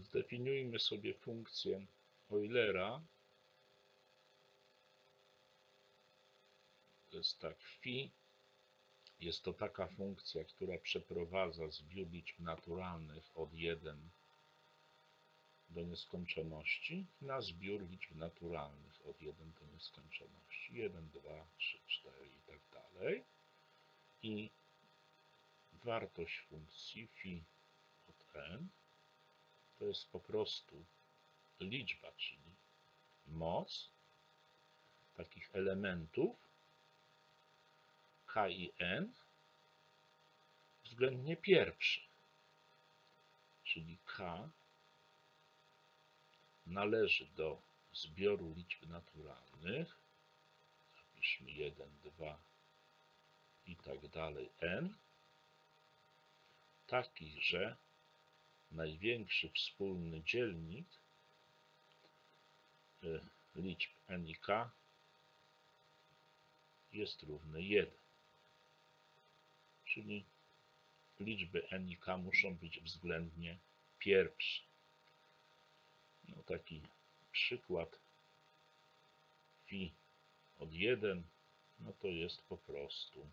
Zdefiniujmy sobie funkcję Eulera. To jest tak, phi jest to taka funkcja, która przeprowadza zbiór liczb naturalnych od 1 do nieskończoności na zbiór liczb naturalnych od 1 do nieskończoności. 1, 2, 3, 4 i tak dalej. I wartość funkcji phi od n to jest po prostu liczba, czyli moc takich elementów k i n względnie pierwszych, czyli k należy do zbioru liczb naturalnych, zapiszmy 1, 2 i tak dalej n, taki, że największy wspólny dzielnik liczb n i k jest równy 1. Czyli liczby n i k muszą być względnie pierwsze. No, taki przykład phi od 1, no to jest po prostu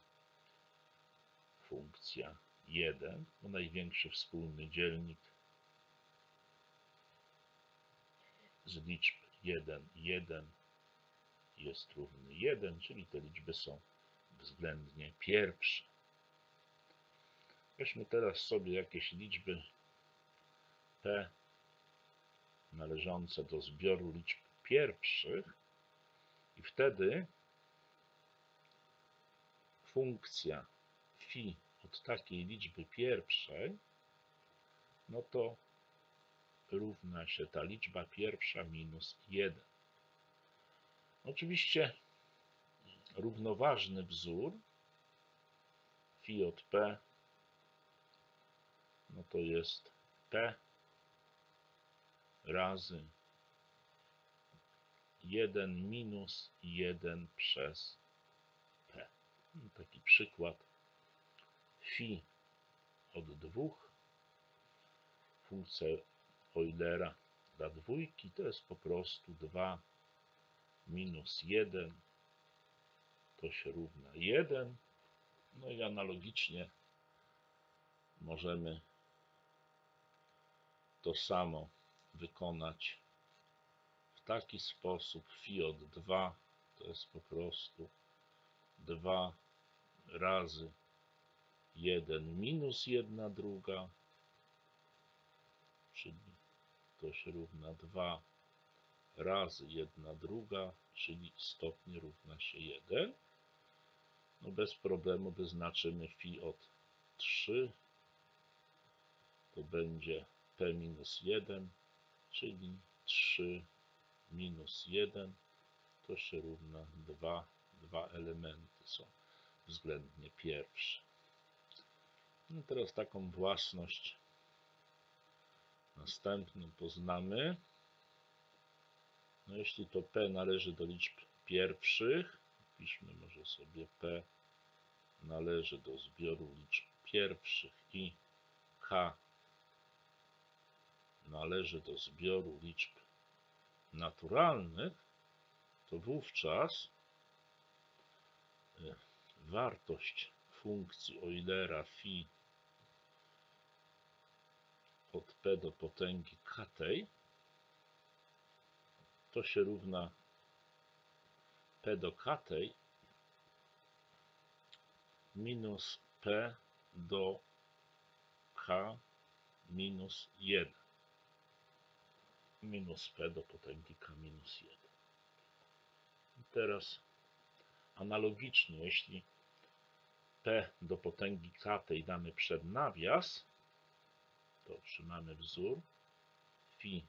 funkcja 1, bo największy wspólny dzielnik z liczb 1 i 1 jest równy 1, czyli te liczby są względnie pierwsze. Weźmy teraz sobie jakieś liczby p należące do zbioru liczb pierwszych i wtedy funkcja phi od takiej liczby pierwszej, no to równa się ta liczba pierwsza minus 1. Oczywiście równoważny wzór phi od p, no to jest p razy 1 minus 1 przez p. Taki przykład phi od 2, funkcja Eulera dla dwójki to jest po prostu 2 minus 1, to się równa 1. No i analogicznie możemy to samo wykonać w taki sposób. Phi od 2 to jest po prostu 2 razy 1 minus 1 druga, czyli to się równa 2 razy 1 druga, czyli stopnie równa się 1. No bez problemu wyznaczymy phi od 3, to będzie p minus 1, czyli 3 minus 1 to się równa 2. Dwa elementy są względnie pierwsze. No teraz taką własność następną poznamy. No jeśli to p należy do liczb pierwszych, piszmy może sobie p należy do zbioru liczb pierwszych i k należy do zbioru liczb naturalnych, to wówczas wartość funkcji Eulera phi od p do potęgi k to się równa p do k minus p do k minus 1 minus p do potęgi k minus 1. I teraz analogicznie, jeśli p do potęgi k damy przed nawias, to otrzymamy wzór phi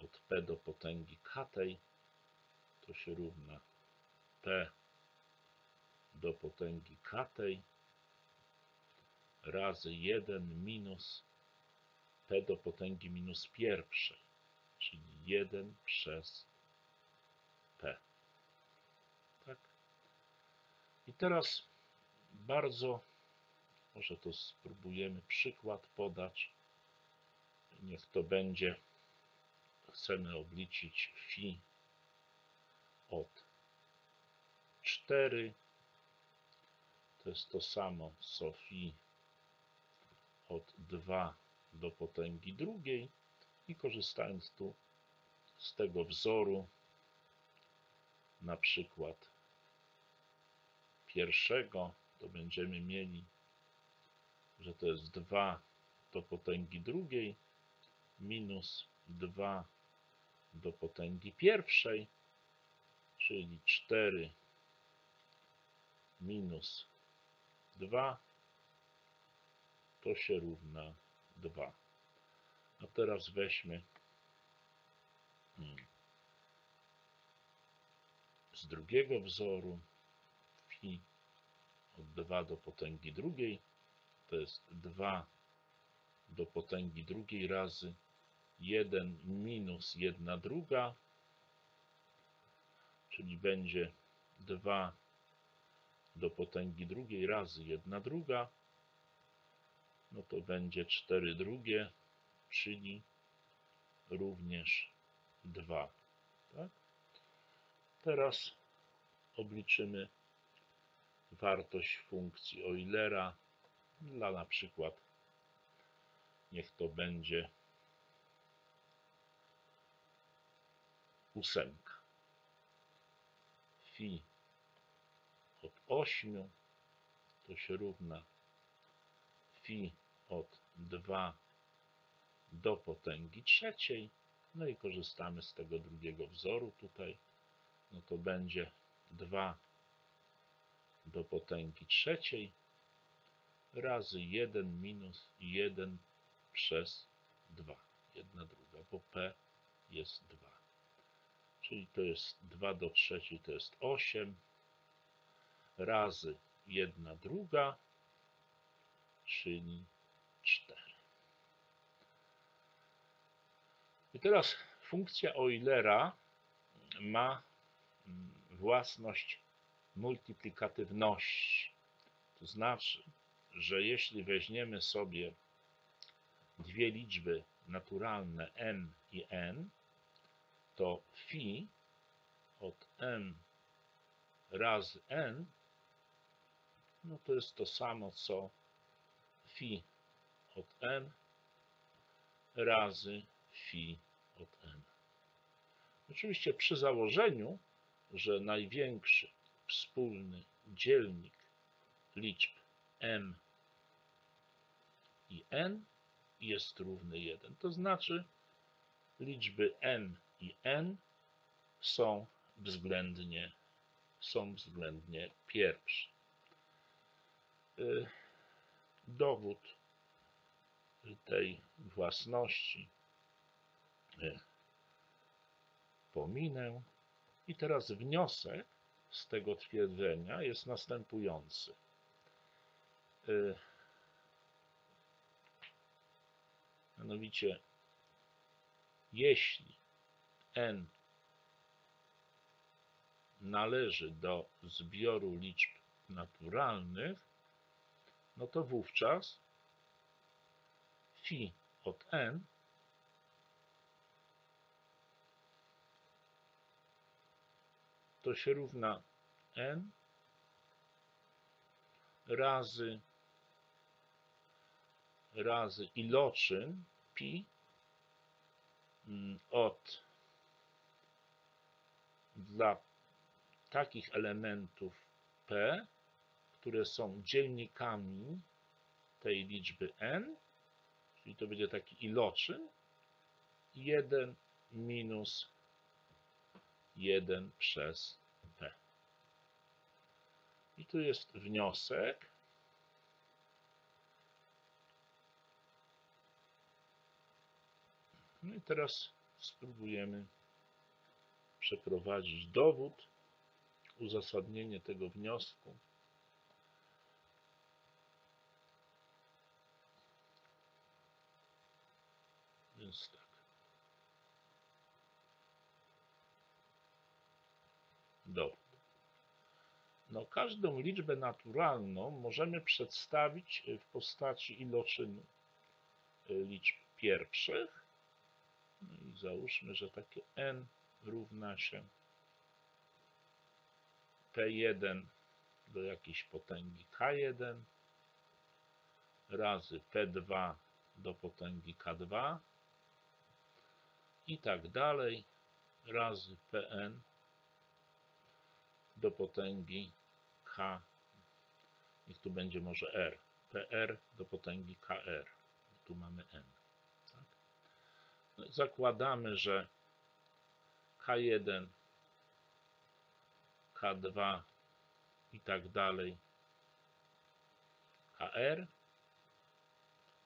od p do potęgi k to się równa p do potęgi k razy 1 minus p do potęgi minus pierwszej, czyli 1 przez p. Tak? I teraz może to spróbujemy przykład podać. niech to będzie, chcemy obliczyć phi od 4, to jest to samo co phi od 2 do potęgi drugiej i korzystając tu z tego wzoru, na przykład pierwszego, to będziemy mieli, że to jest 2 do potęgi drugiej minus 2 do potęgi pierwszej, czyli 4 minus 2 to się równa 2. A teraz weźmy z drugiego wzoru phi od 2 do potęgi drugiej, to jest 2 do potęgi drugiej razy 1 minus 1 druga, czyli będzie 2 do potęgi drugiej razy 1 druga, no to będzie 4 drugie, czyli również 2. Tak? Teraz obliczymy wartość funkcji Eulera dla na przykład, niech to będzie 8. Phi od 8 to się równa phi od 2 do potęgi trzeciej. No i korzystamy z tego drugiego wzoru tutaj. No to będzie 2 do potęgi trzeciej razy 1 minus 1 przez 2. 1 druga, bo p jest 2. Czyli to jest 2 do trzeciej, to jest 8 razy 1 druga, czyli 4. I teraz funkcja Eulera ma własność multiplikatywności. To znaczy, że jeśli weźmiemy sobie dwie liczby naturalne m i n, to phi od m razy n, no to jest to samo co phi od m razy phi od n. Oczywiście przy założeniu, że największy wspólny dzielnik liczb m i n jest równy 1. To znaczy liczby m i n są względnie pierwsze. Dowód tej własności pominę. I teraz wniosek z tego twierdzenia jest następujący. Mianowicie, jeśli n należy do zbioru liczb naturalnych, no to wówczas phi od n to się równa n razy iloczyn pi od dla takich elementów p, które są dzielnikami tej liczby n, czyli to będzie taki iloczyn, 1 minus 1 przez p. I tu jest wniosek. No i teraz spróbujemy przeprowadzić dowód, uzasadnienie tego wniosku. Więc tak. Dowód. No, każdą liczbę naturalną możemy przedstawić w postaci iloczynu liczb pierwszych. No i załóżmy, że takie n równa się P1 do jakiejś potęgi K1 razy P2 do potęgi K2 i tak dalej razy Pn do potęgi K, niech tu będzie może R, PR do potęgi KR, tu mamy N. Tak? No zakładamy, że K1, K2 i tak dalej KR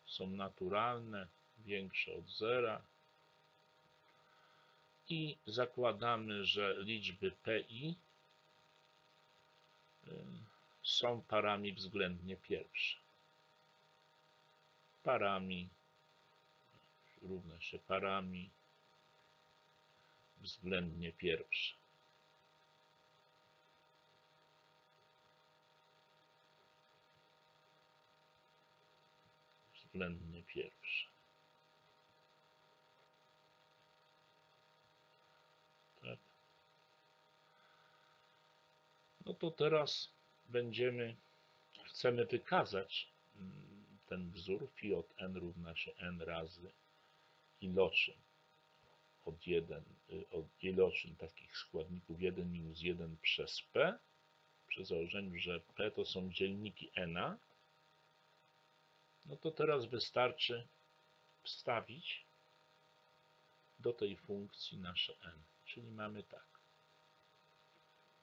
są naturalne, większe od zera i zakładamy, że liczby Pi są parami względnie pierwsze. Parami równa się parami względnie pierwsze. Względnie pierwsze. Tak? No to teraz chcemy wykazać ten wzór phi od n równa się n razy iloczyn iloczyn takich składników 1 minus 1 przez p, przy założeniu, że p to są dzielniki n-a. No to teraz wystarczy wstawić do tej funkcji nasze n. Czyli mamy tak.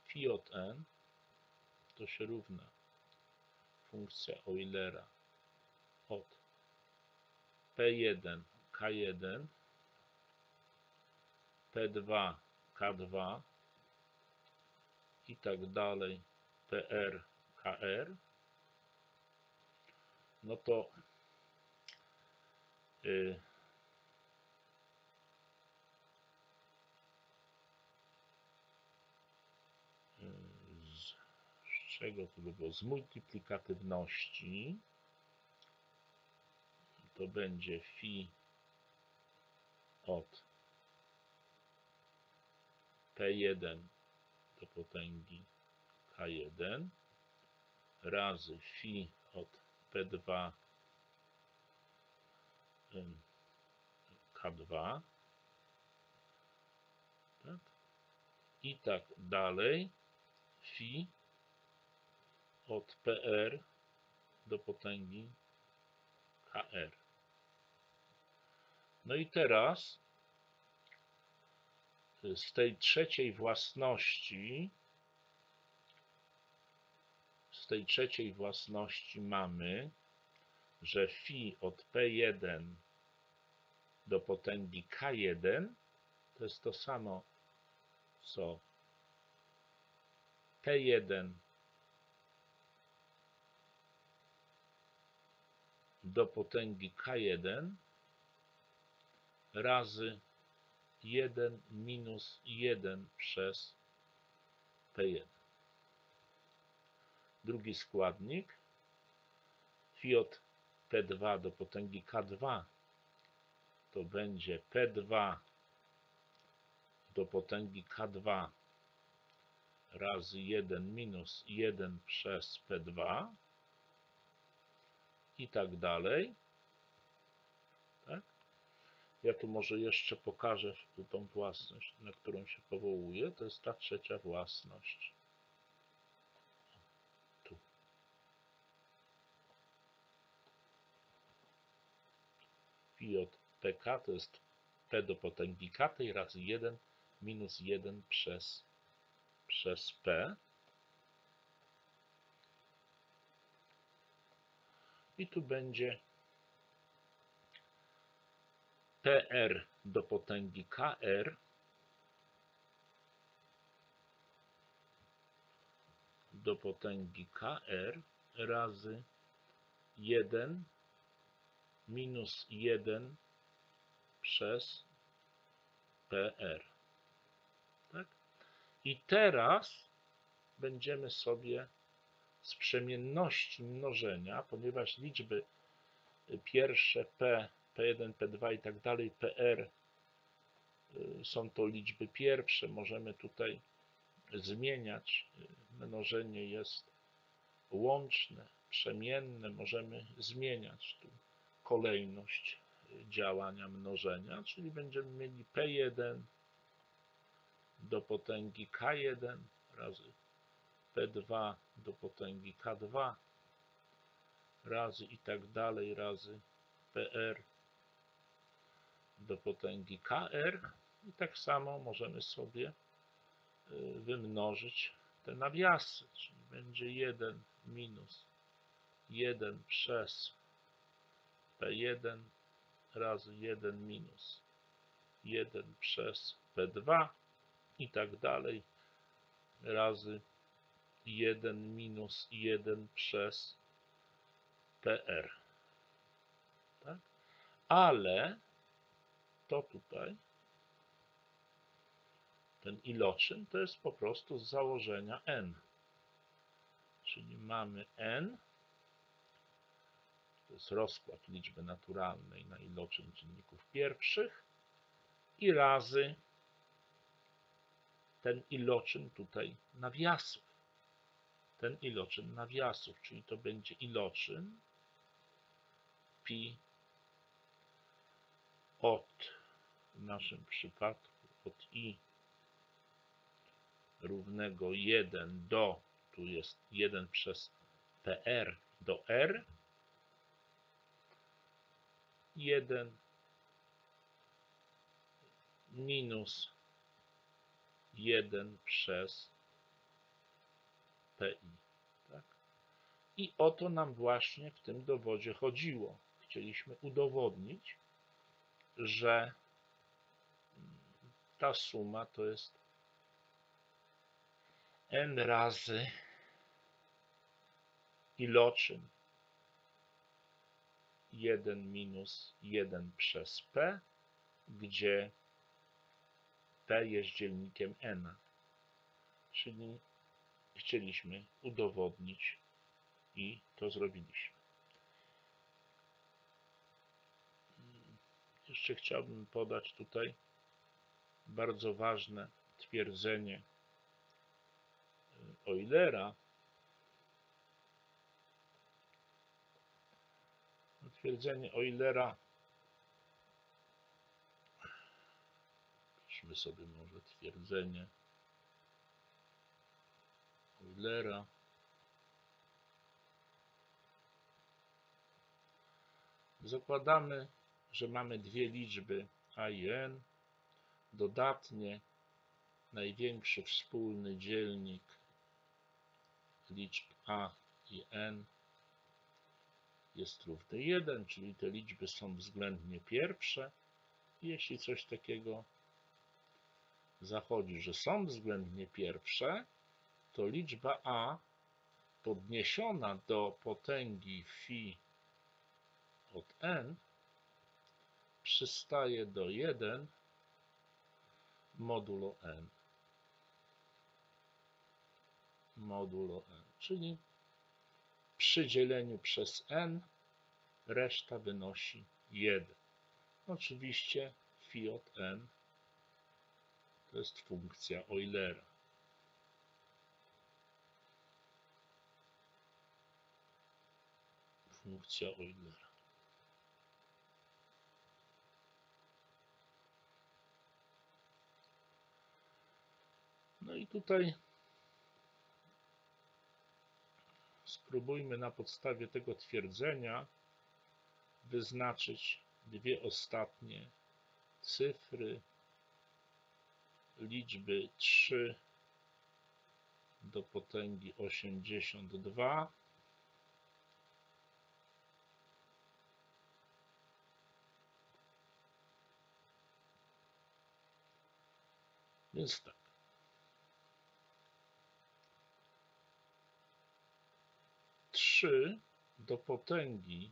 Phi od n to się równa funkcja Eulera od P1 K1 P2 K2 i tak dalej PR KR. No to z czego to by było? Z multiplikatywności to będzie phi od P1 do potęgi K1 razy phi od P2 K2, tak? I tak dalej phi od PR do potęgi KR. No i teraz z tej trzeciej własności mamy, że phi od P1 do potęgi K1 to jest to samo co P1 do potęgi K1 razy 1 minus 1 przez P1. Drugi składnik phi od P2 do potęgi K2 to będzie P2 do potęgi K2 razy 1 minus 1 przez P2 i tak dalej. Tak? Ja tu może jeszcze pokażę tą własność, na którą się powołuję. To jest ta trzecia własność. Tu. Phi od PK to jest P do potęgi K tej razy 1 minus 1 przez P. I tu będzie PR do potęgi KR do potęgi KR razy 1 minus 1 przez PR. Tak? I teraz będziemy sobie z przemienności mnożenia, ponieważ liczby pierwsze P P1, P2 i tak dalej, PR są to liczby pierwsze, możemy tutaj zmieniać. Mnożenie jest łączne, przemienne, możemy zmieniać tu kolejność działania mnożenia, czyli będziemy mieli P1 do potęgi K1 razy P2 do potęgi K2 razy i tak dalej razy PR do potęgi KR i tak samo możemy sobie wymnożyć te nawiasy, czyli będzie 1 minus 1 przez P1 razy 1 minus 1 przez P2 i tak dalej razy 1 minus 1 przez PR. Tak? Ale to tutaj, ten iloczyn, to jest po prostu z założenia n. Czyli mamy n, to jest rozkład liczby naturalnej na iloczyn czynników pierwszych i razy ten iloczyn tutaj nawiasów. Ten iloczyn nawiasów, czyli to będzie iloczyn pi od, w naszym przypadku, od i równego 1 do, tu jest 1 przez PR do R, 1 minus 1 przez PI. Tak? I o to nam właśnie w tym dowodzie chodziło. Chcieliśmy udowodnić, że ta suma to jest n razy iloczyn 1 minus 1 przez P, gdzie P jest dzielnikiem n. Czyli chcieliśmy udowodnić i to zrobiliśmy. Jeszcze chciałbym podać tutaj bardzo ważne twierdzenie Eulera. Twierdzenie Eulera, piszmy sobie może twierdzenie Eulera. Zakładamy, że mamy dwie liczby a i n. Dodatnie największy wspólny dzielnik liczb a i n jest równy 1, czyli te liczby są względnie pierwsze. Jeśli coś takiego zachodzi, że są względnie pierwsze, to liczba a podniesiona do potęgi phi od n przystaje do 1 modulo n. Modulo n, czyli przy dzieleniu przez n reszta wynosi 1. Oczywiście phi od n to jest funkcja Eulera. Funkcja Eulera. No i tutaj spróbujmy na podstawie tego twierdzenia wyznaczyć dwie ostatnie cyfry liczby 3 do potęgi 82 więc tak. 3 do potęgi,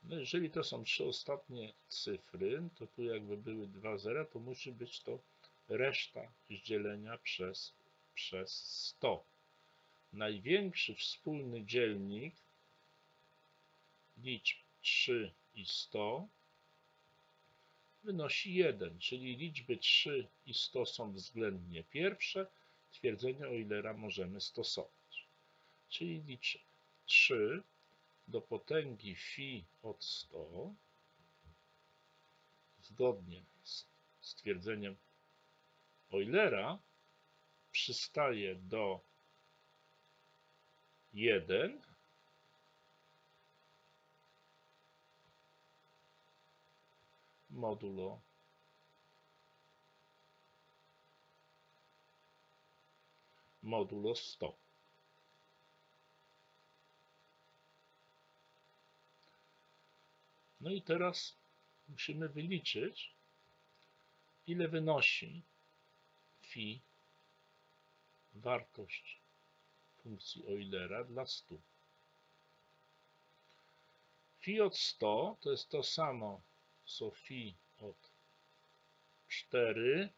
no jeżeli to są trzy ostatnie cyfry, to tu jakby były 2 zera, to musi być to reszta z dzielenia przez 100. Największy wspólny dzielnik liczb 3 i 100 wynosi 1, czyli liczby 3 i 100 są względnie pierwsze. Twierdzenie Eulera możemy stosować. Czyli liczę 3 do potęgi phi od 100 zgodnie z stwierdzeniem Eulera przystaje do 1 modulo 100. No i teraz musimy wyliczyć, ile wynosi phi, wartość funkcji Eulera dla 100. Phi od 100 to jest to samo, co phi od 4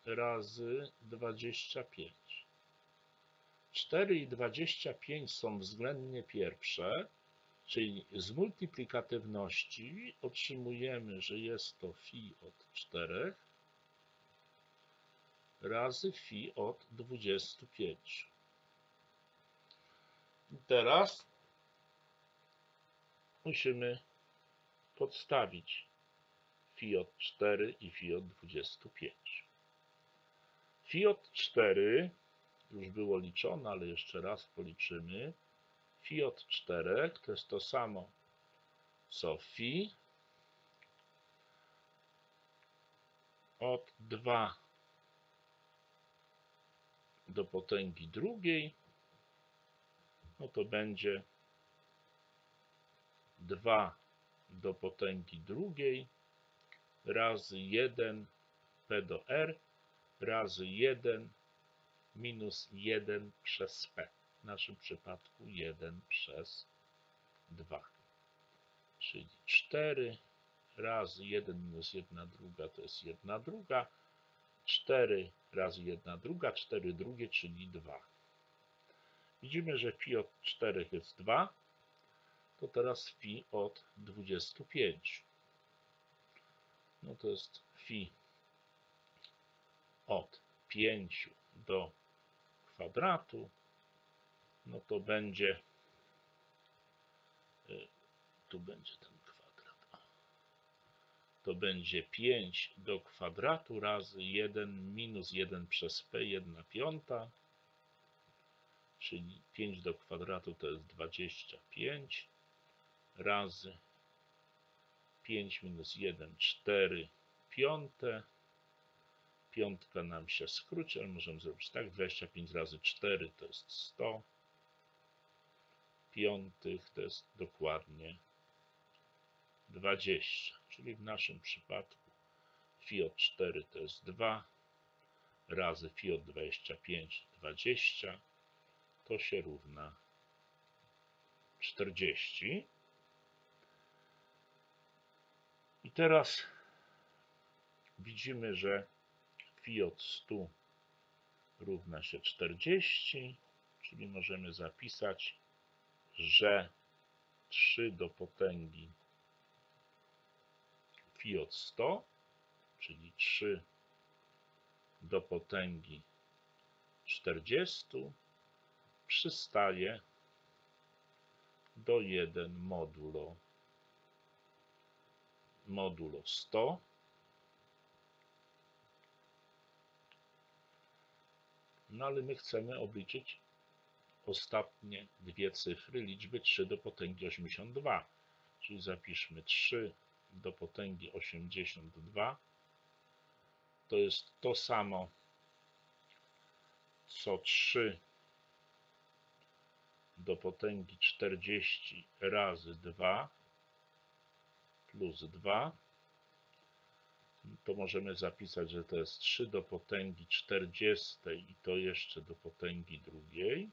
razy 25. 4 i 25 są względnie pierwsze, czyli z multiplikatywności otrzymujemy, że jest to phi od 4 razy phi od 25. I teraz musimy podstawić phi od 4 i phi od 25. Phi od 4 już było liczone, ale jeszcze raz policzymy. Phi od 4 to jest to samo, co phi od 2 do potęgi drugiej, no to będzie 2 do potęgi drugiej razy 1 p do r razy 1 minus 1 przez p. W naszym przypadku 1 przez 2. Czyli 4 razy 1 minus 1 druga to jest 1 druga. 4 razy 1 druga, 4 drugie, czyli 2. Widzimy, że phi od 4 jest 2. To teraz phi od 25. No to jest phi od 5 do kwadratu. No to będzie, tu będzie ten kwadrat. To będzie 5 do kwadratu razy 1 minus 1 przez p, 1/5. Czyli 5 do kwadratu to jest 25 razy 5 minus 1, 4 piąte. Piątka nam się skróci, ale możemy zrobić tak. 25 razy 4 to jest 100 piątych, to jest dokładnie 20. Czyli w naszym przypadku phi od 4 to jest 2 razy phi od 25, 20. To się równa 40. I teraz widzimy, że phi od 100 równa się 40, czyli możemy zapisać, że 3 do potęgi phi od 100, czyli 3 do potęgi 40 przystaje do 1 modulo 100. No ale my chcemy obliczyć ostatnie dwie cyfry liczby 3 do potęgi 82. Czyli zapiszmy 3 do potęgi 82. To jest to samo, co 3 do potęgi 40 razy 2 plus 2. To możemy zapisać, że to jest 3 do potęgi 40 i to jeszcze do potęgi drugiej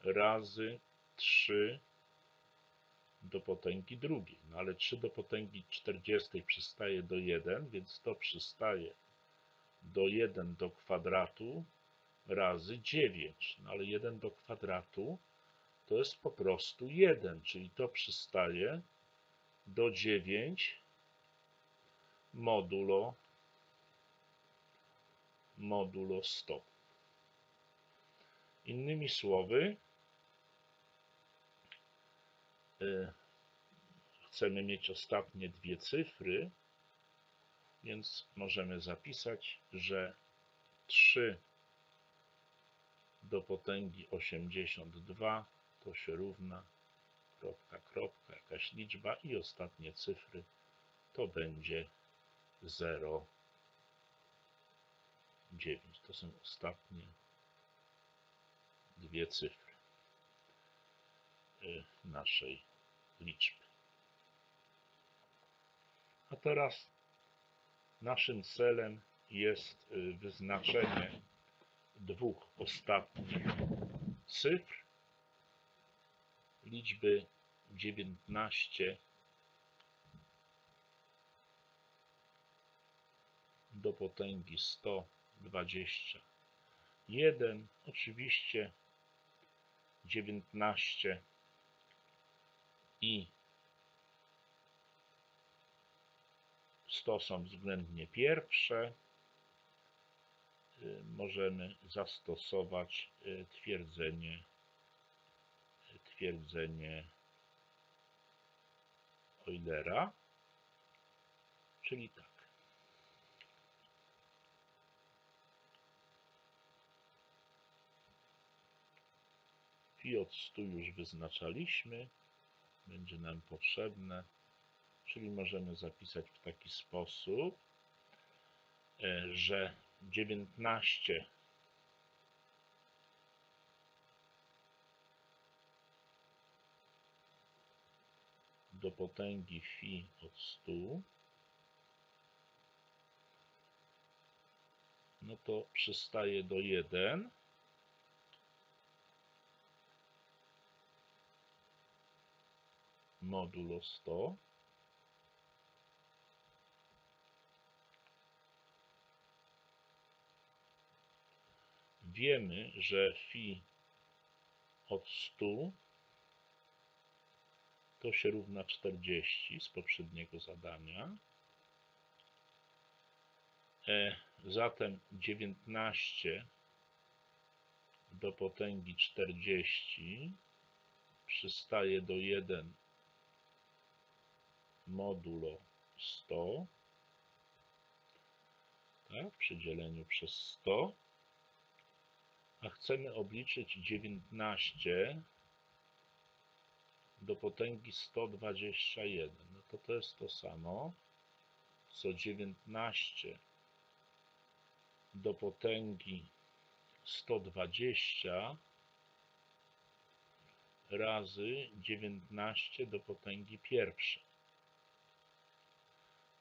razy 3 do potęgi drugiej. No ale 3 do potęgi 40 przystaje do 1, więc to przystaje do 1 do kwadratu razy 9. No ale 1 do kwadratu to jest po prostu 1, czyli to przystaje do 9 modulo 100. Innymi słowy, chcemy mieć ostatnie dwie cyfry, więc możemy zapisać, że 3 do potęgi 82 to się równa kropka, kropka, jakaś liczba i ostatnie cyfry to będzie 0,9. To są ostatnie dwie cyfry naszej liczby. A teraz naszym celem jest wyznaczenie dwóch ostatnich cyfr liczby 19 do potęgi 121. Oczywiście 19 i 100 są względnie pierwsze. Możemy zastosować twierdzenie Eulera, czyli tak. Phi od 100 już wyznaczaliśmy, będzie nam potrzebne, czyli możemy zapisać w taki sposób, że 19 do potęgi phi od 100, no to przystaje do 1 modulo 100. Wiemy, że phi od 100 to się równa 40 z poprzedniego zadania. Zatem 19 do potęgi 40 przystaje do 1 modulo 100, tak, przy dzieleniu przez 100, a chcemy obliczyć 19 do potęgi 121. No to jest to samo, co 19 do potęgi 120 razy 19 do potęgi pierwszej.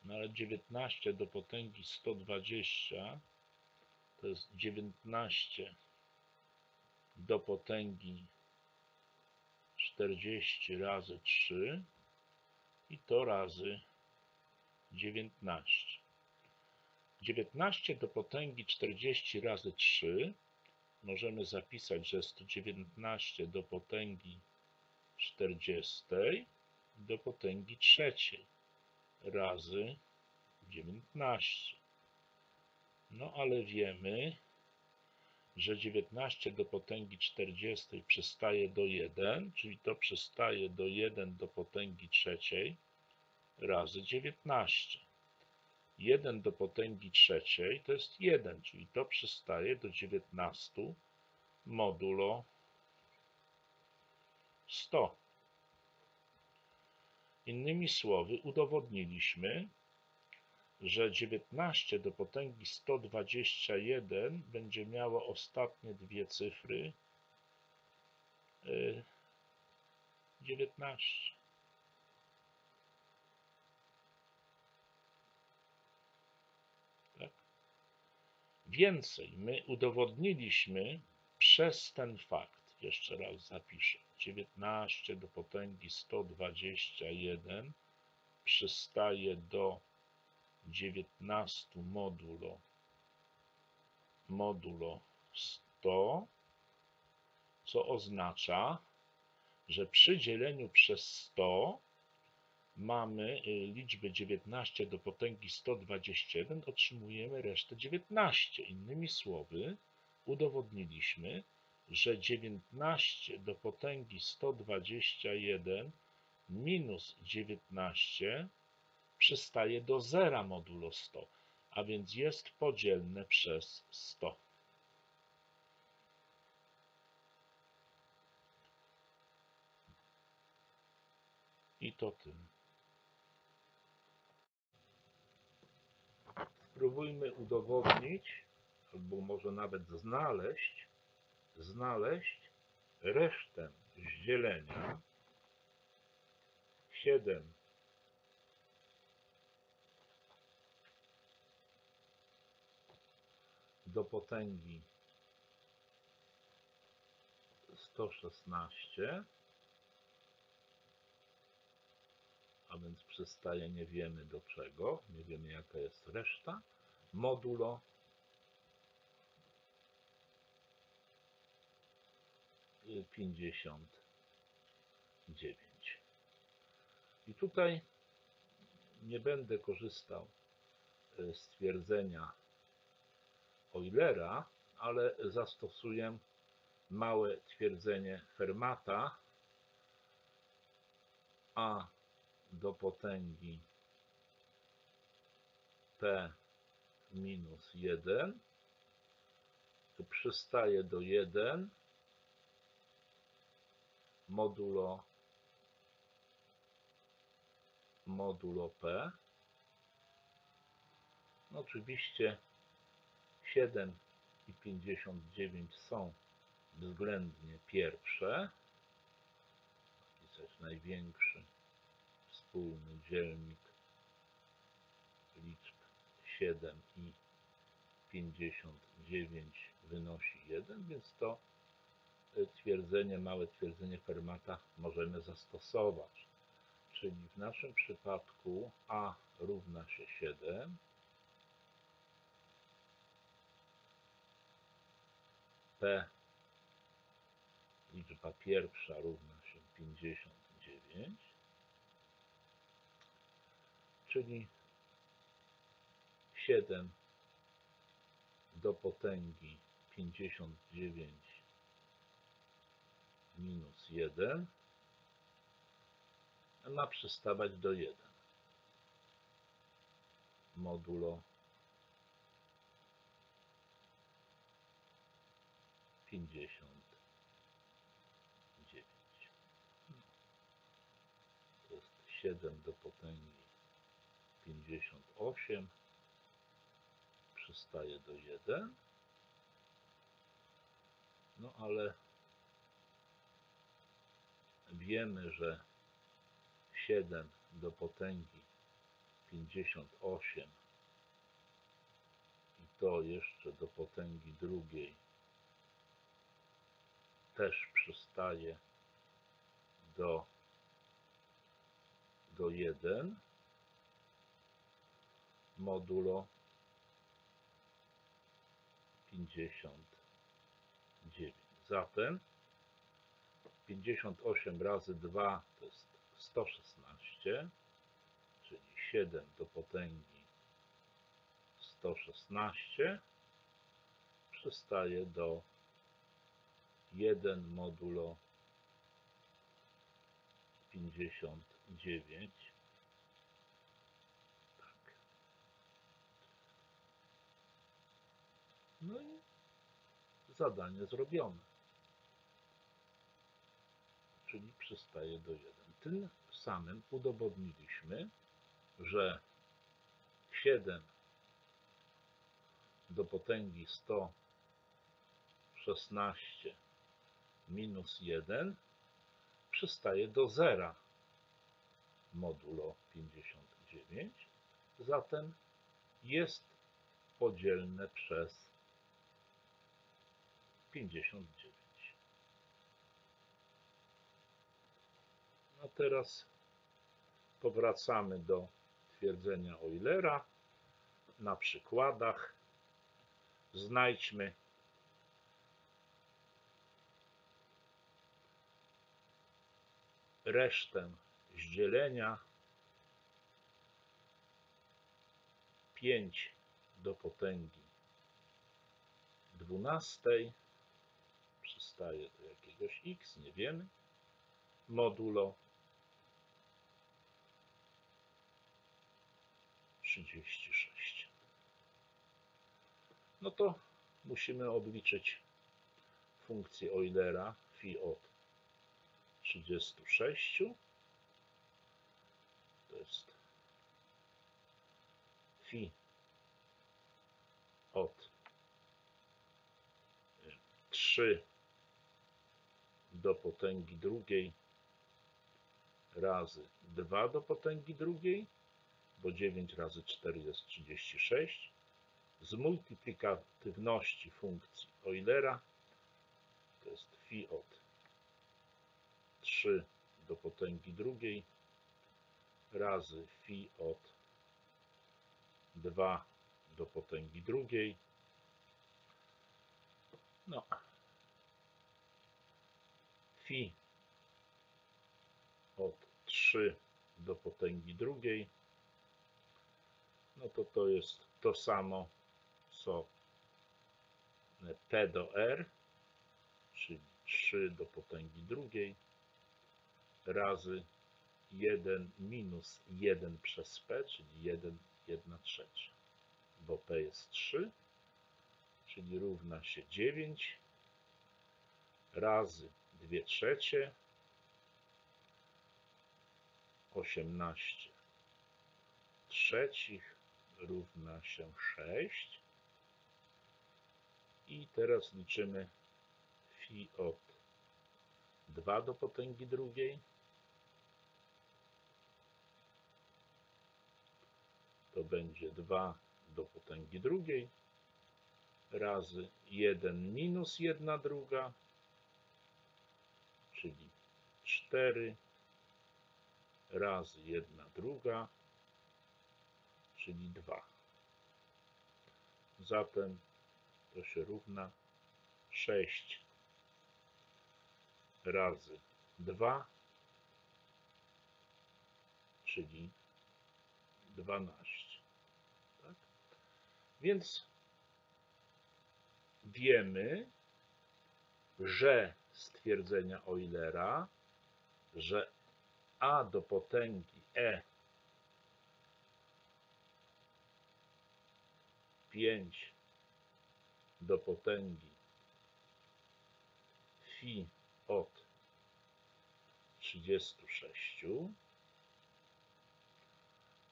No ale 19 do potęgi 120 to jest 19 do potęgi 40 razy 3 i to razy 19. 19 do potęgi 40 razy 3 możemy zapisać, że jest to 19 do potęgi 40 do potęgi trzeciej razy 19. No ale wiemy, że 19 do potęgi 40 przystaje do 1, czyli to przystaje do 1 do potęgi trzeciej razy 19. 1 do potęgi trzeciej to jest 1, czyli to przystaje do 19 modulo 100. Innymi słowy, udowodniliśmy, że 19 do potęgi 121 będzie miało ostatnie dwie cyfry 19. Tak? Więcej, my udowodniliśmy przez ten fakt, jeszcze raz zapiszę, 19 do potęgi 121 przystaje do 19 modulo 100, co oznacza, że przy dzieleniu przez 100 mamy liczbę 19 do potęgi 121, otrzymujemy resztę 19. Innymi słowy, udowodniliśmy, że 19 do potęgi 121 minus 19 przystaje do zera modulo 100, a więc jest podzielne przez 100. I to tyle. Spróbujmy udowodnić, albo może nawet znaleźć resztę z dzielenia 7 do potęgi 116, a więc przystaje nie wiemy do czego, nie wiemy jaka jest reszta, modulo 59. I tutaj nie będę korzystał z twierdzenia Eulera, ale zastosuję małe twierdzenie Fermata, a do potęgi p minus 1 to przystaje do 1 modulo p. No oczywiście 7 i 59 są względnie pierwsze. Pisać największy wspólny dzielnik liczb 7 i 59 wynosi 1, więc to twierdzenie, małe twierdzenie Fermata możemy zastosować. Czyli w naszym przypadku a równa się 7, p liczba pierwsza równa się 59, czyli 7 do potęgi 59 minus 1 ma przystawać do 1 modulo 59. To jest 7 do potęgi 58 przystaje do 1. No ale wiemy, że 7 do potęgi 58 i to jeszcze do potęgi drugiej też przystaje do 1 modulo 59. Zatem 58 razy 2 to jest 116, czyli 7 do potęgi 116 przystaje do 1 modulo 59. Tak. No i zadanie zrobione. Czyli przystaje do 1. Tym samym udowodniliśmy, że 7 do potęgi 116 minus 1 przystaje do 0 modulo 59, zatem jest podzielne przez 59. A teraz powracamy do twierdzenia Eulera. Na przykładach znajdźmy resztę z dzielenia 5 do potęgi 12 przystaje do jakiegoś x, nie wiemy, modulo 36. No to musimy obliczyć funkcję Eulera phi od 36. To jest phi od 3 do potęgi drugiej razy 2 do potęgi drugiej, bo 9 razy 4 jest 36, z multiplikatywności funkcji Eulera, to jest phi od 3 do potęgi drugiej razy phi od 2 do potęgi drugiej. No, phi od 3 do potęgi drugiej, no to jest to samo co p do r, czyli 3 do potęgi drugiej razy 1 minus 1 przez p, czyli 1/3, bo p jest 3, czyli równa się 9 razy 2/3, 18 trzecich równa się 6. I teraz liczymy phi od 2 do potęgi drugiej. To będzie 2 do potęgi drugiej razy 1 minus 1/2, czyli 4 razy 1/2, czyli 2. Zatem to się równa 6 razy 2, czyli 12. Tak? Więc wiemy, że stwierdzenia Eulera, że a do potęgi e 5 do potęgi phi od 36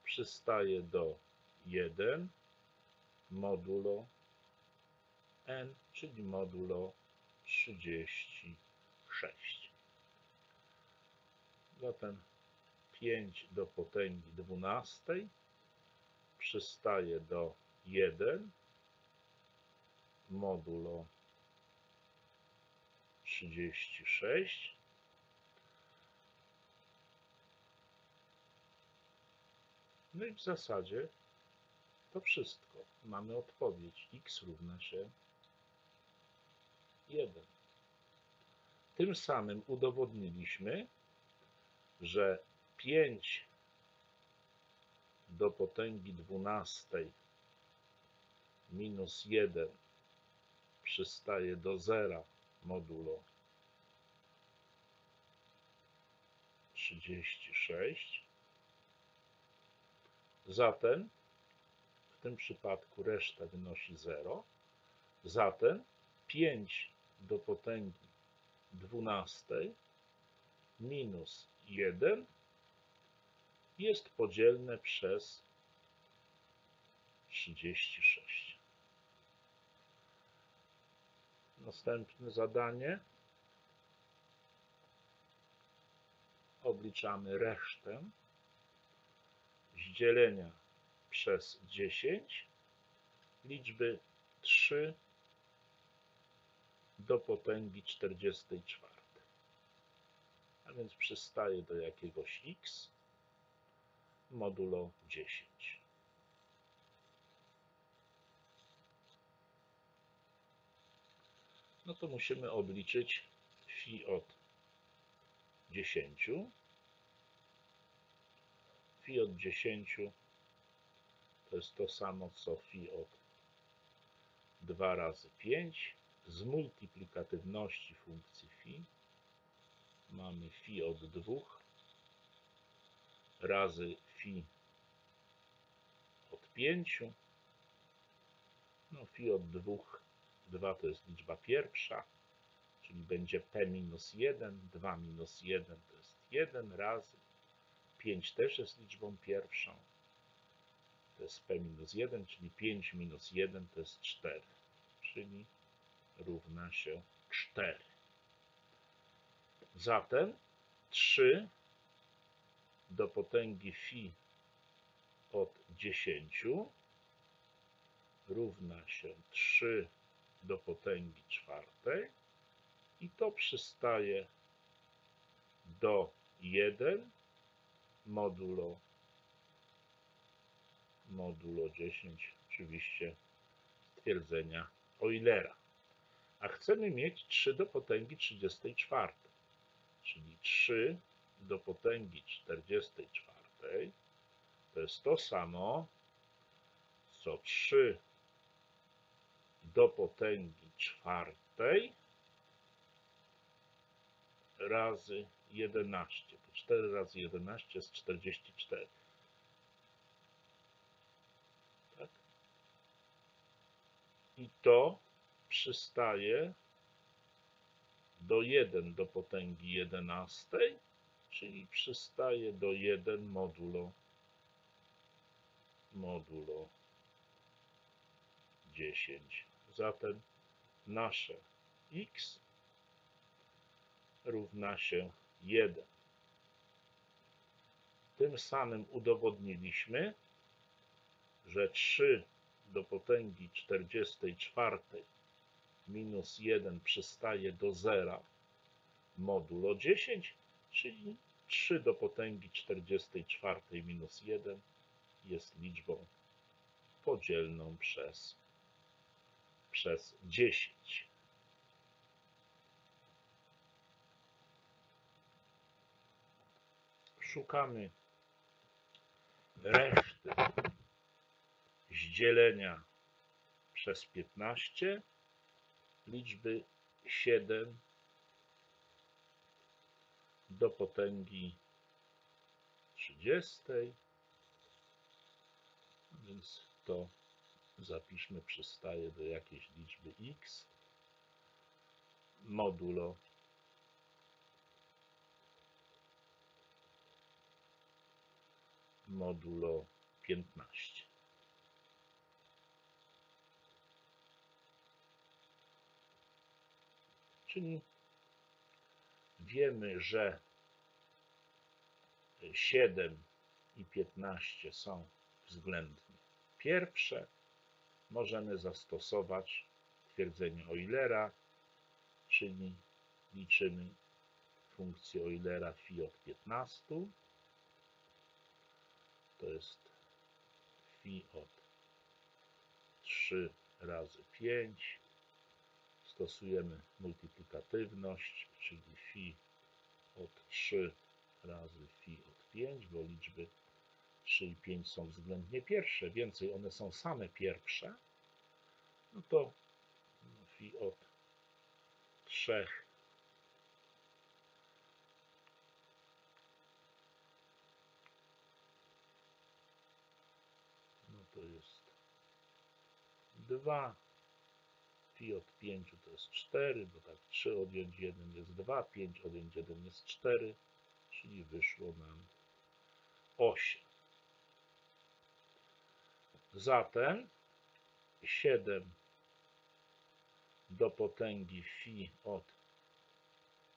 przystaje do 1 modulo n, czyli modulo 36. Zatem 5 do potęgi 12 przystaje do 1 modulo 36. No i w zasadzie to wszystko. Mamy odpowiedź. X równa się 1. Tym samym udowodniliśmy, że 5 do potęgi 12 minus 1 przystaje do 0 modulo 36. Zatem w tym przypadku reszta wynosi 0. Zatem 5 do potęgi 12 minus 1 jest podzielne przez 36. Następne zadanie. Obliczamy resztę z dzielenia przez 10 liczby 3 do potęgi 44. A więc przystaje do jakiegoś x modulo 10. No to musimy obliczyć phi od 10. Phi od 10 to jest to samo co phi od 2 razy 5. Z multiplikatywności funkcji phi mamy phi od 2 razy phi od 5. No phi od 2, 2 to jest liczba pierwsza, czyli będzie p minus 1, 2 minus 1 to jest 1 razy 5 też jest liczbą pierwszą, to jest p minus 1, czyli 5 minus 1 to jest 4, czyli równa się 4. Zatem 3 do potęgi phi od 10 równa się 3 do potęgi czwartej i to przystaje do 1 modulo 10, oczywiście stwierdzenia Eulera. A chcemy mieć 3 do potęgi 34, czyli 3 do potęgi 44 to jest to samo co 3 do potęgi czwartej razy 11. 4 razy 11 jest 44. Tak? I to przystaje do 1 do potęgi 11, czyli przystaje do 1 modulo 10. Zatem nasze x równa się 1. Tym samym udowodniliśmy, że 3 do potęgi 44 minus 1 przystaje do 0 modulo 10, czyli 3 do potęgi 44 minus 1 jest liczbą podzielną przez 10. Szukamy reszty zdzielenia przez 15 liczby 7 do potęgi 30, więc to zapiszmy, przystaje do jakiejś liczby x modulo 15. Czyli wiemy, że 7 i 15 są względnie pierwsze. Możemy zastosować twierdzenie Eulera, czyli liczymy funkcję Eulera phi od 15. To jest phi od 3 razy 5. Stosujemy multiplikatywność, czyli phi od 3 razy phi od 5, bo liczby 3 i 5 są względnie pierwsze, więcej one są same pierwsze, no to phi od 3 no to jest 2, phi od 5 to jest 4, bo tak 3 odjąć 1 jest 2, 5 odjąć 1 jest 4, czyli wyszło nam 8. Zatem 7 do potęgi phi od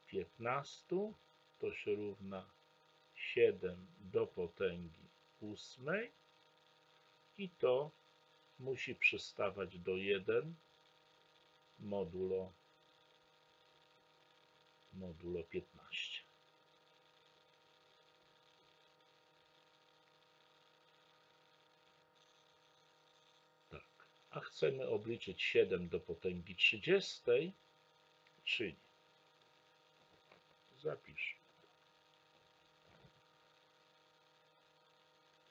15 to się równa 7 do potęgi 8 i to musi przystawać do 1 modulo 15. Tak. A chcemy obliczyć 7 do potęgi 30, czyli zapisz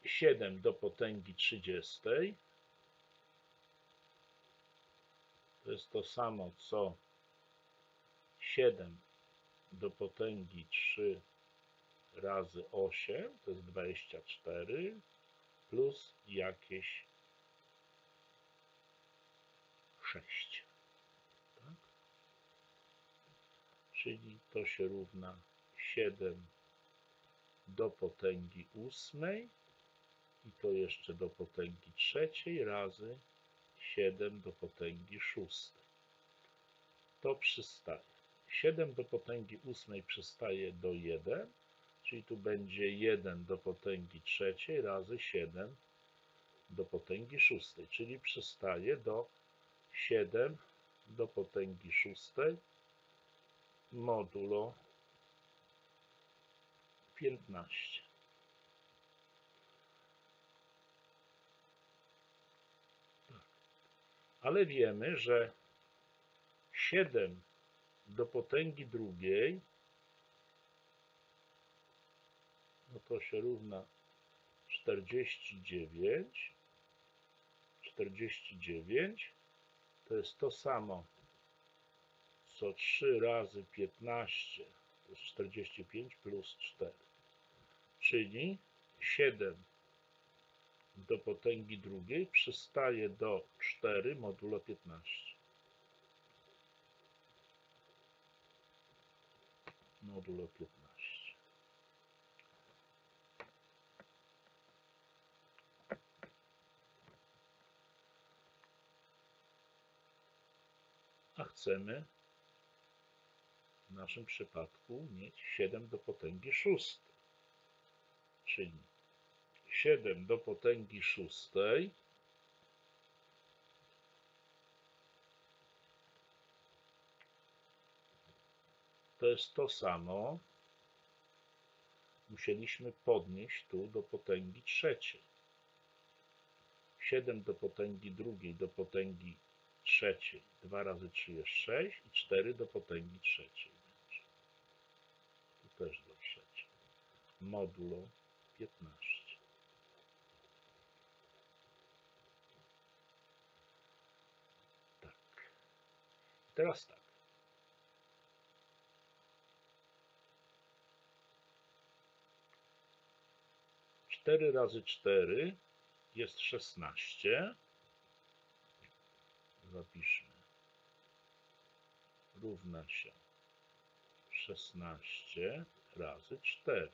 7 do potęgi 30 to jest to samo co 7 do potęgi 3 razy 8, to jest 24, plus jakieś 6. Tak? Czyli to się równa 7 do potęgi 8 i to jeszcze do potęgi 3 razy 7 do potęgi 6. To przystaje. 7 do potęgi 8 przystaje do 1, czyli tu będzie 1 do potęgi 3 razy 7 do potęgi 6, czyli przystaje do 7 do potęgi 6 modulo 15. Ale wiemy, że 7 do potęgi drugiej no to się równa 49. 49 to jest to samo co 3 razy 15, to jest 45 plus 4, czyli 7 do potęgi drugiej przystaje do 4 modulo 15. Modulo 15. A chcemy w naszym przypadku mieć 7 do potęgi 6. Czyli 7 do potęgi 6 to jest to samo, musieliśmy podnieść tu do potęgi 3. 7 do potęgi drugiej do potęgi 3. 2 razy 3 jest 6 i 4 do potęgi 3. Tu też do 3. Modulo 15. Tak. Teraz tak. Cztery razy 4 jest 16. Zapiszmy. Równa się 16 razy 4.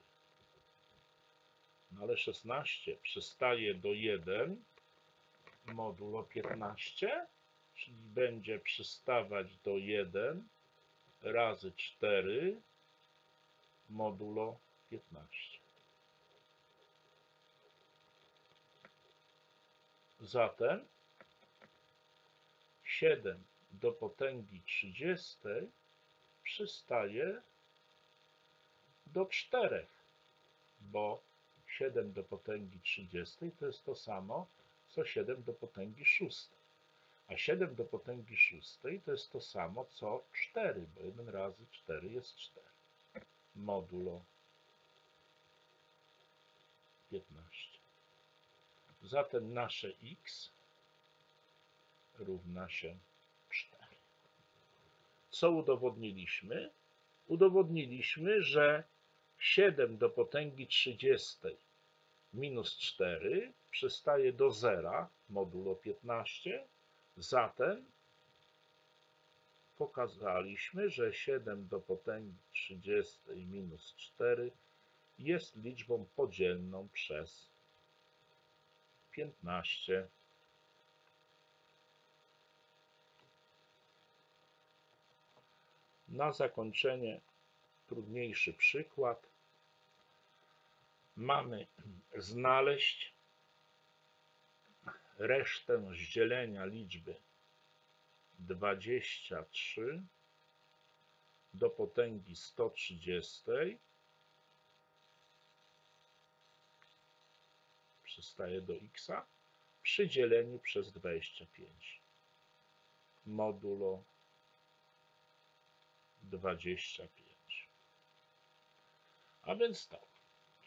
No ale 16 przystaje do 1 modulo 15, czyli będzie przystawać do 1 razy 4 modulo 15. Zatem 7 do potęgi 30 przystaje do 4, bo 7 do potęgi 30 to jest to samo, co 7 do potęgi 6. A 7 do potęgi 6 to jest to samo, co 4, bo 1 razy 4 jest 4. Modulo 15. Zatem nasze x równa się 4. Co udowodniliśmy? Udowodniliśmy, że 7 do potęgi 30 minus 4 przystaje do 0 modulo 15. Zatem pokazaliśmy, że 7 do potęgi 30 minus 4 jest liczbą podzielną przez 15. Na zakończenie trudniejszy przykład. Mamy znaleźć resztę z dzielenia liczby 23 do potęgi 130 przystaje do x przy dzieleniu przez 25 modulo 25. A więc tak,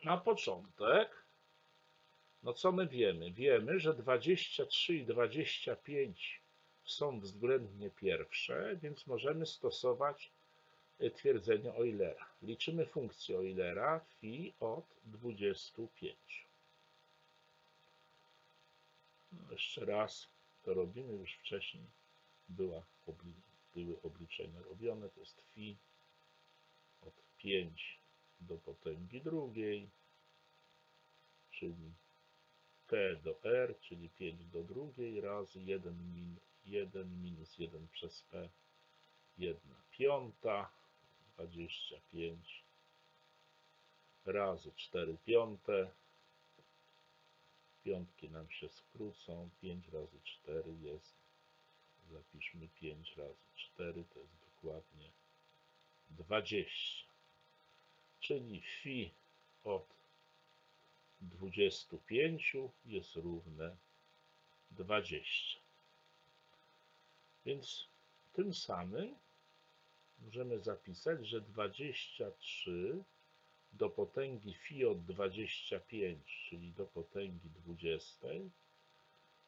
na początek No co my wiemy? Wiemy, że 23 i 25 są względnie pierwsze, więc możemy stosować twierdzenie Eulera. Liczymy funkcję Eulera phi od 25. No jeszcze raz to robimy, już wcześniej były obliczenia robione. To jest phi od 5 do potęgi drugiej, czyli t do r, czyli 5 do drugiej, razy 1 minus 1 przez p, 1/5, 25 razy 4/5, piątki nam się skrócą, 5 razy 4 jest, zapiszmy 5 razy 4, to jest dokładnie 20, czyli phi od 25 jest równe 20. Więc tym samym możemy zapisać, że 23 do potęgi phi od 25, czyli do potęgi 20,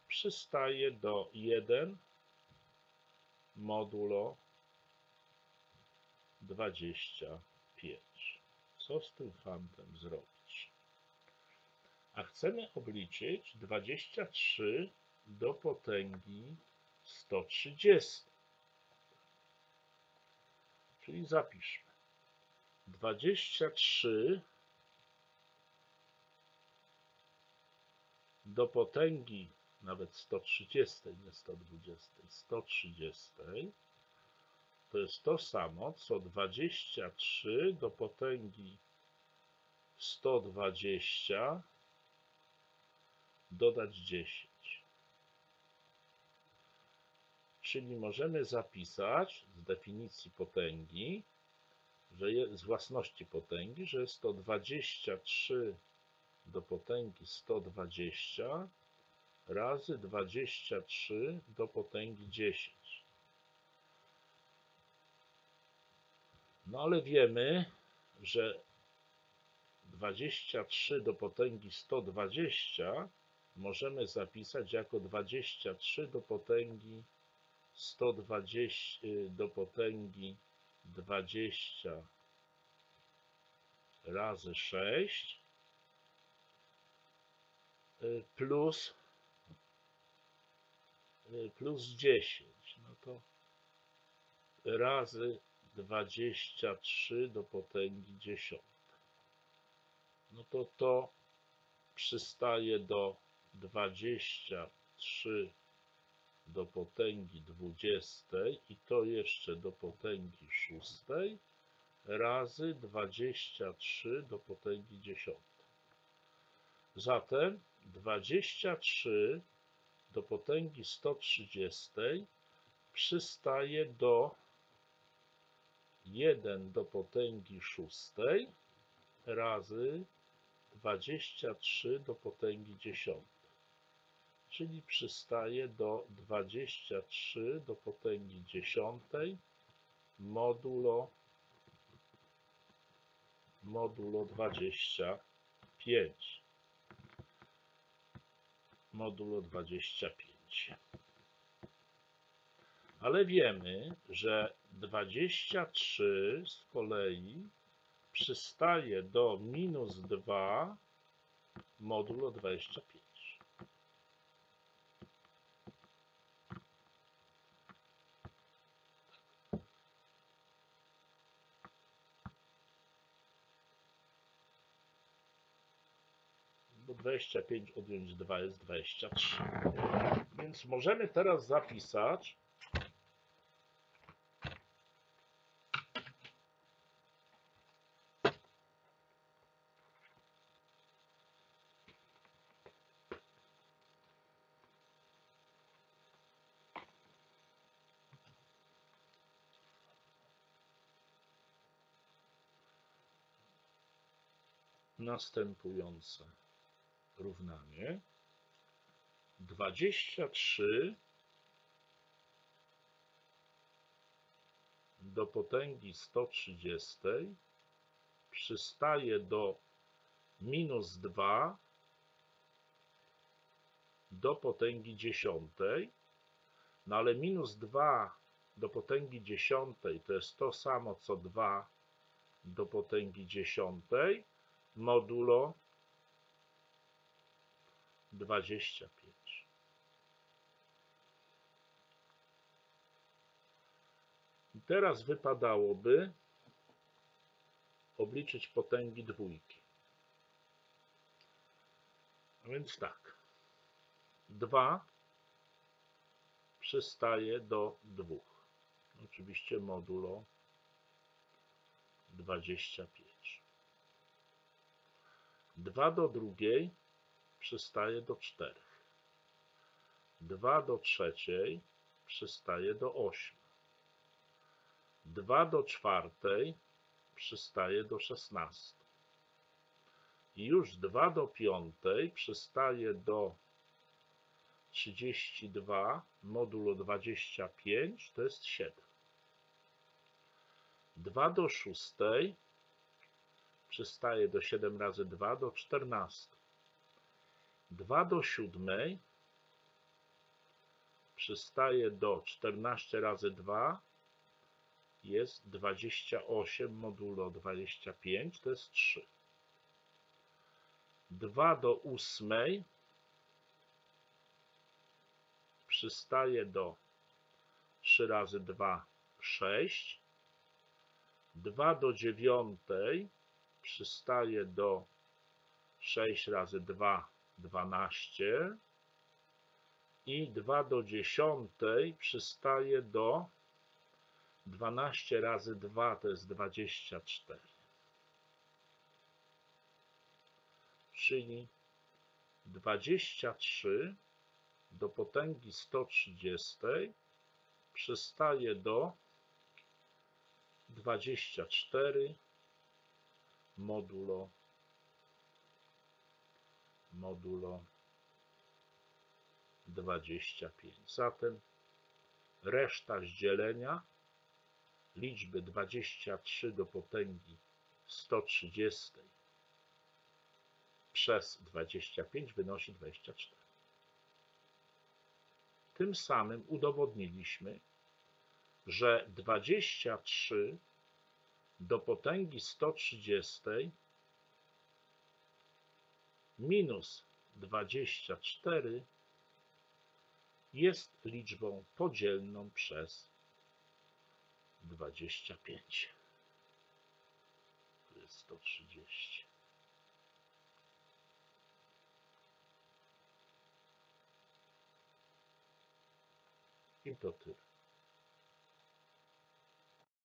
przystaje do 1 modulo 25. Co z tym fantem zrobić? A chcemy obliczyć 23 do potęgi 130. Czyli zapiszmy. 23 do potęgi nawet 130, nie 120, 130 to jest to samo, co 23 do potęgi 120 dodać 10. Czyli możemy zapisać z definicji potęgi, z własności potęgi, że jest to 23 do potęgi 120 razy 23 do potęgi 10. No ale wiemy, że 23 do potęgi 120 możemy zapisać jako 23 do potęgi 120 do potęgi 20 razy 6 plus 10. No to razy 23 do potęgi 10. No to przystaje do 23 do potęgi 20 i to jeszcze do potęgi 6 razy 23 do potęgi 10. Zatem 23 do potęgi 130 przystaje do 1 do potęgi 6 razy 23 do potęgi 10. Czyli przystaje do 23 do potęgi 10 modulo 25. Modulo 25. Ale wiemy, że 23 z kolei przystaje do minus 2 modulo 25. Bo 25 odjąć 2 jest 23. Więc możemy teraz zapisać, następujące równanie. 23 do potęgi 130 przystaje do minus 2 do potęgi dziesiątej, no ale minus 2 do potęgi dziesiątej to jest to samo co 2 do potęgi dziesiątej modulo 25. I teraz wypadałoby obliczyć potęgi dwójki. A więc tak, 2 przystaje do 2. Oczywiście modulo 25. 2 do drugiej przystaje do 4. 2 do trzeciej przystaje do 8. 2 do czwartej przystaje do 16. I już 2 do piątej przystaje do 32 modulo 25 to jest 7. 2 do szóstej przystaje do 7 razy 2 do 14. 2 do siódmej przystaje do 14 razy 2 jest 28 modulo 25 to jest 3. 2 do ósmej przystaje do 3 razy 2 6. 2 do dziewiątej przystaje do 6 razy 2 12 i 2 do dziesiątej przystaje do 12 razy 2 to jest 24. Czyli 23 do potęgi 130 przystaje do 24 modulo 25. Zatem reszta z dzielenia liczby 23 do potęgi 130 przez 25 wynosi 24. Tym samym udowodniliśmy, że 23 do potęgi 130 minus 24 jest liczbą podzielną przez 25. To jest 130. I to tyle.